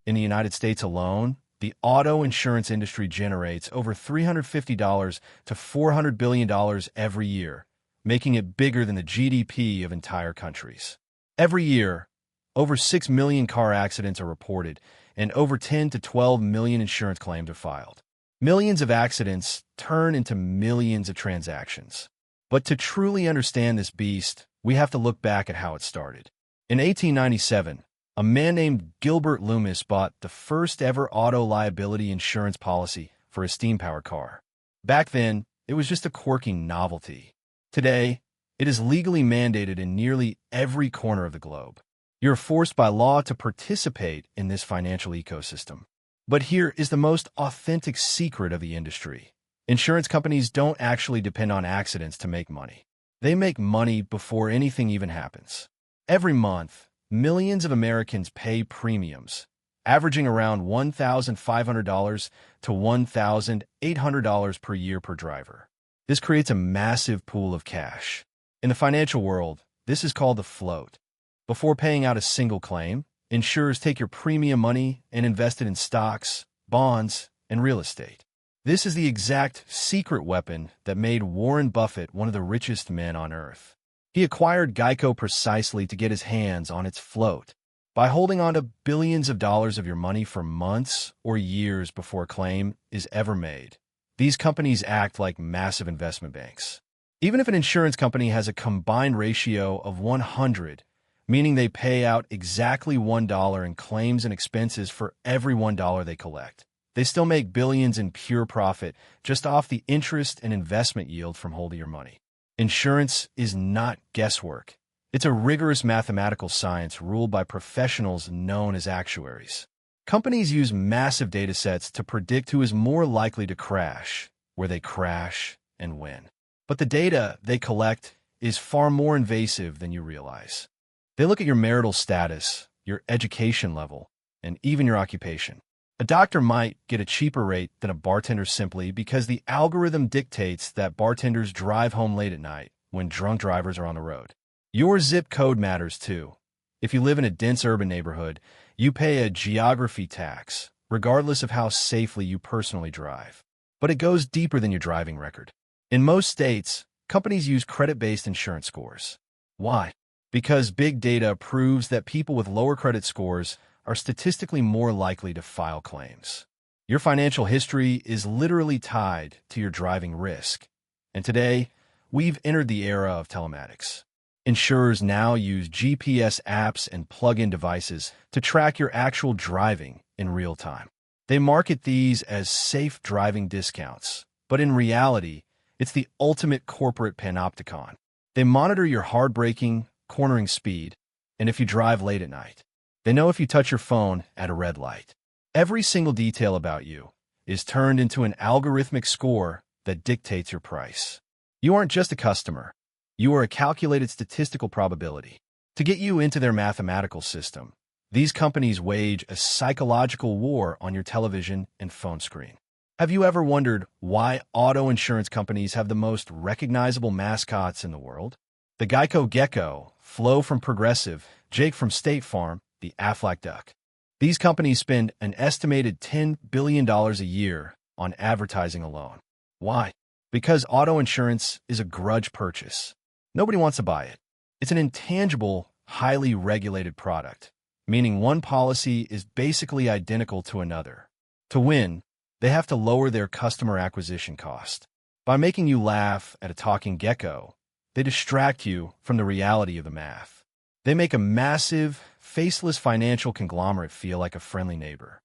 In the United States alone, the auto insurance industry generates over $350 to $400 billion every year, making it bigger than the GDP of entire countries. Every year, over 6 million car accidents are reported, and over 10 to 12 million insurance claims are filed. Millions of accidents turn into millions of transactions. But to truly understand this beast, we have to look back at how it started. In 1897, a man named Gilbert Loomis bought the first ever auto liability insurance policy for a steam-powered car. Back then, it was just a quirky novelty. Today, it is legally mandated in nearly every corner of the globe. You're forced by law to participate in this financial ecosystem. But here is the most authentic secret of the industry. Insurance companies don't actually depend on accidents to make money. They make money before anything even happens. Every month, millions of Americans pay premiums, averaging around $1,500 to $1,800 per year per driver. This creates a massive pool of cash. In the financial world, this is called the float. Before paying out a single claim, insurers take your premium money and invest it in stocks, bonds, and real estate. This is the exact secret weapon that made Warren Buffett one of the richest men on earth. He acquired Geico precisely to get his hands on its float. By holding on to billions of dollars of your money for months or years before a claim is ever made, these companies act like massive investment banks. Even if an insurance company has a combined ratio of 100, meaning they pay out exactly $1 in claims and expenses for every $1 they collect, they still make billions in pure profit just off the interest and investment yield from holding your money. Insurance is not guesswork. It's a rigorous mathematical science ruled by professionals known as actuaries. Companies use massive data sets to predict who is more likely to crash, where they crash, and when. But the data they collect is far more invasive than you realize. They look at your marital status, your education level, and even your occupation. A doctor might get a cheaper rate than a bartender simply because the algorithm dictates that bartenders drive home late at night when drunk drivers are on the road. Your zip code matters too. If you live in a dense urban neighborhood, you pay a geography tax, regardless of how safely you personally drive. But it goes deeper than your driving record. In most states, companies use credit-based insurance scores. Why? Because big data proves that people with lower credit scores are statistically more likely to file claims. Your financial history is literally tied to your driving risk. And today, we've entered the era of telematics. Insurers now use GPS apps and plug-in devices to track your actual driving in real time. They market these as safe driving discounts, but in reality, it's the ultimate corporate panopticon. They monitor your hard braking, cornering speed, and if you drive late at night. They know if you touch your phone at a red light. Every single detail about you is turned into an algorithmic score that dictates your price. You aren't just a customer. You are a calculated statistical probability. To get you into their mathematical system, these companies wage a psychological war on your television and phone screen. Have you ever wondered why auto insurance companies have the most recognizable mascots in the world? The Geico Gecko, Flo from Progressive, Jake from State Farm, the Aflac Duck. These companies spend an estimated $10 billion a year on advertising alone. Why? Because auto insurance is a grudge purchase. Nobody wants to buy it. It's an intangible, highly regulated product, meaning one policy is basically identical to another. To win, they have to lower their customer acquisition cost. By making you laugh at a talking gecko, they distract you from the reality of the math. They make a massive, faceless financial conglomerate feel like a friendly neighbor.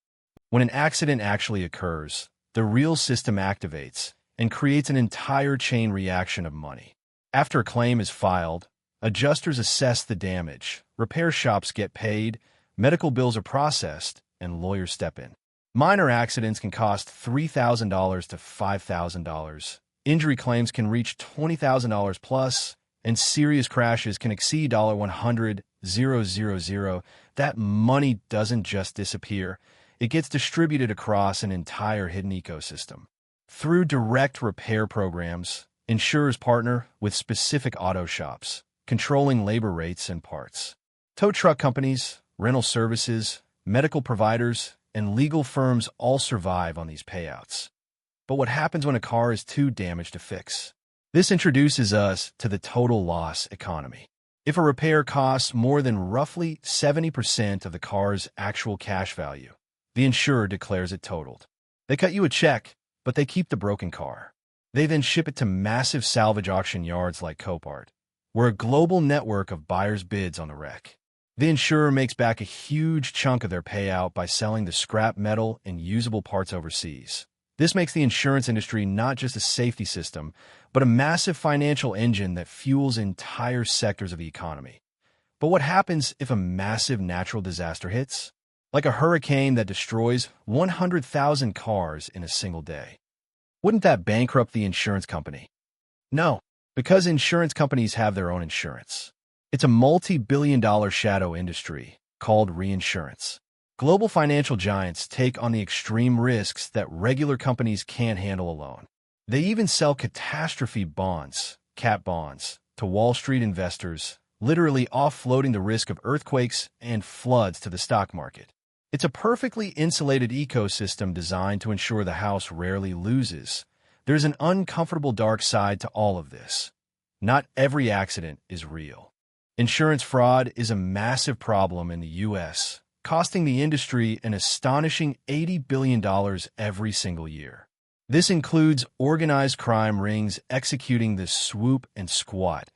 When an accident actually occurs, the real system activates and creates an entire chain reaction of money. After a claim is filed, adjusters assess the damage, repair shops get paid, medical bills are processed, and lawyers step in. Minor accidents can cost $3,000 to $5,000. Injury claims can reach $20,000 plus, and serious crashes can exceed $100,000. That money doesn't just disappear. It gets distributed across an entire hidden ecosystem. Through direct repair programs, insurers partner with specific auto shops, controlling labor rates and parts. Tow truck companies, rental services, medical providers, and legal firms all survive on these payouts. But what happens when a car is too damaged to fix? This introduces us to the total loss economy. If a repair costs more than roughly 70% of the car's actual cash value, the insurer declares it totaled. They cut you a check, but they keep the broken car. They then ship it to massive salvage auction yards like Copart, where a global network of buyers bids on the wreck. The insurer makes back a huge chunk of their payout by selling the scrap metal and usable parts overseas. This makes the insurance industry not just a safety system, but a massive financial engine that fuels entire sectors of the economy. But what happens if a massive natural disaster hits? Like a hurricane that destroys 100,000 cars in a single day. Wouldn't that bankrupt the insurance company? No, because insurance companies have their own insurance. It's a multi-billion-dollar shadow industry called reinsurance. Global financial giants take on the extreme risks that regular companies can't handle alone. They even sell catastrophe bonds, cat bonds, to Wall Street investors, literally offloading the risk of earthquakes and floods to the stock market. It's a perfectly insulated ecosystem designed to ensure the house rarely loses. There's an uncomfortable dark side to all of this. Not every accident is real. Insurance fraud is a massive problem in the U.S., costing the industry an astonishing $80 billion every single year. This includes organized crime rings executing the swoop and squat,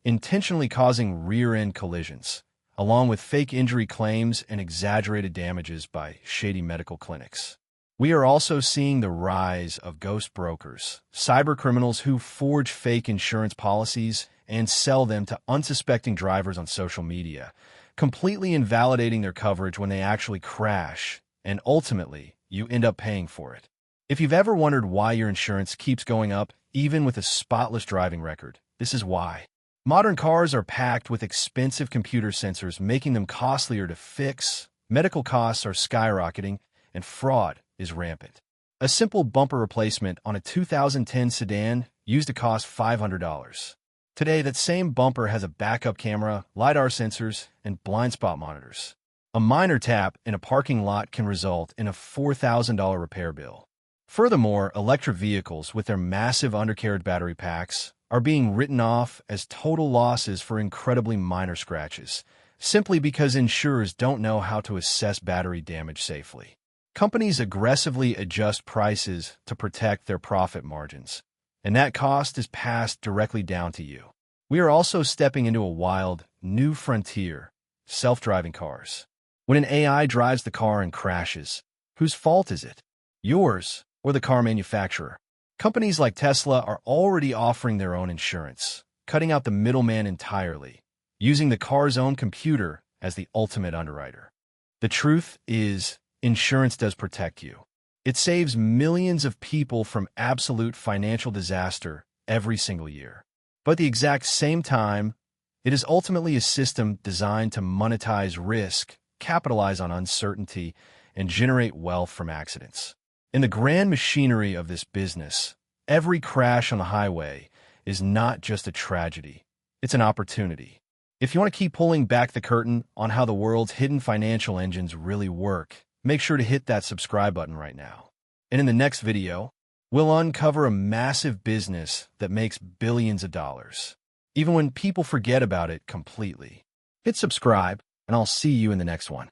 intentionally causing rear-end collisions, along with fake injury claims and exaggerated damages by shady medical clinics. We are also seeing the rise of ghost brokers, cybercriminals who forge fake insurance policies and sell them to unsuspecting drivers on social media, completely invalidating their coverage when they actually crash, and ultimately, you end up paying for it. If you've ever wondered why your insurance keeps going up, even with a spotless driving record, this is why. Modern cars are packed with expensive computer sensors, making them costlier to fix, medical costs are skyrocketing, and fraud is rampant. A simple bumper replacement on a 2010 sedan used to cost $500. Today, that same bumper has a backup camera, LiDAR sensors, and blind spot monitors. A minor tap in a parking lot can result in a $4,000 repair bill. Furthermore, electric vehicles with their massive undercarriage battery packs are being written off as total losses for incredibly minor scratches, simply because insurers don't know how to assess battery damage safely. Companies aggressively adjust prices to protect their profit margins, and that cost is passed directly down to you. We are also stepping into a wild, new frontier, self-driving cars. When an AI drives the car and crashes, whose fault is it? Yours or the car manufacturer? Companies like Tesla are already offering their own insurance, cutting out the middleman entirely, using the car's own computer as the ultimate underwriter. The truth is, insurance does protect you. It saves millions of people from absolute financial disaster every single year. But at the exact same time, it is ultimately a system designed to monetize risk, capitalize on uncertainty, and generate wealth from accidents. In the grand machinery of this business, every crash on the highway is not just a tragedy, it's an opportunity. If you want to keep pulling back the curtain on how the world's hidden financial engines really work, make sure to hit that subscribe button right now. And in the next video, we'll uncover a massive business that makes billions of dollars, even when people forget about it completely. Hit subscribe, and I'll see you in the next one.